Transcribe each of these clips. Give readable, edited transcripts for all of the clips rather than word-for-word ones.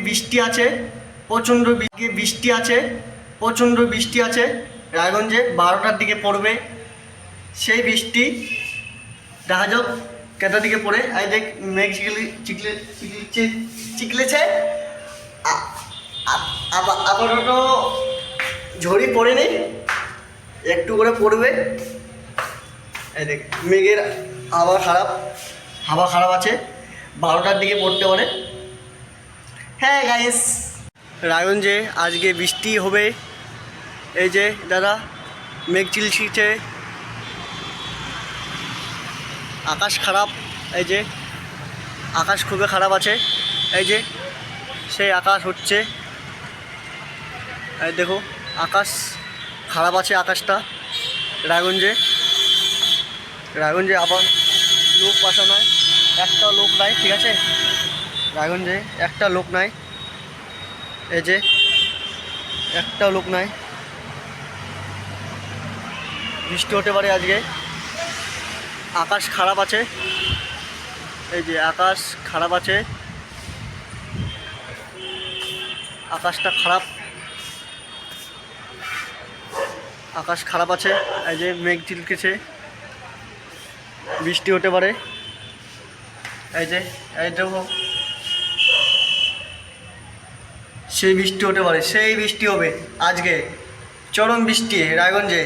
বৃষ্টি আছে, প্রচণ্ড বৃষ্টি আছে রায়গঞ্জে। 12টার দিকে পড়বে সেই বৃষ্টি। দেখা যাক কেটার দিকে পড়ে। আই দেখ মেঘ চিকলেছে। আপাতত ঝড়ি পড়ে নেই, একটু করে পড়বে। এই দেখ মেঘের হাওয়া খারাপ আছে, 12টার দিকে পড়তে পারে। হ্যাঁ গাইস, রায়গঞ্জে আজকে বৃষ্টি হবে। এই যে দাদা মেঘ চিলছিছে, আকাশ খারাপ। এই যে আকাশ খুবই খারাপ আছে। এই যে সেই আকাশ হচ্ছে, এই দেখো আকাশ খারাপ আছে আকাশটা। রায়গঞ্জে আবার লোক বাসা নয়, একটা লোক নাই, ঠিক আছে? রায়গঞ্জে একটা লোক নাই, এই যে একটা লোক নাই। বৃষ্টি হতে পারে আজকে, আকাশ খারাপ আছে। এই যে আকাশ খারাপ আছে, আকাশটা খারাপ, আকাশ খারাপ আছে। এই যে মেঘ চিলকেছে, বৃষ্টি হতে পারে। এই যে এই দেখো সেই বৃষ্টি হতে পারে, সেই বৃষ্টি হবে আজকে, চরম বৃষ্টি রায়গঞ্জে।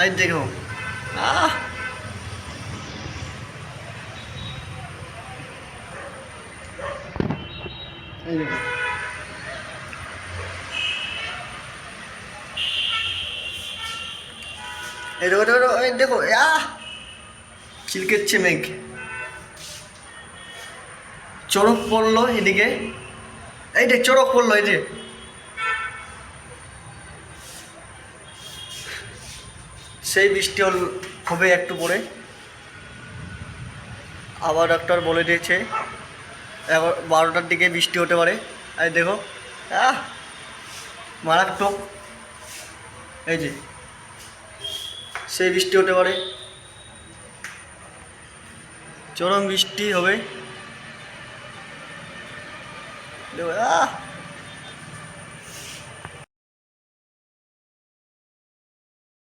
এই দেখো এই দেখো এই দেখো চিলকেচ্ছে মেঘ, চড়ক পড়লো এদিকে। এই যে চড়ক পড়লো, এই যে সেই বৃষ্টি হবে একটু পরে। আবার ডাক্তার বলে দিয়েছে 12টার দিকে বৃষ্টি হতে পারে। এই দেখো মারাত্মক, এই যে সেই বৃষ্টি হতে পারে, চরম বৃষ্টি হবে। দেখো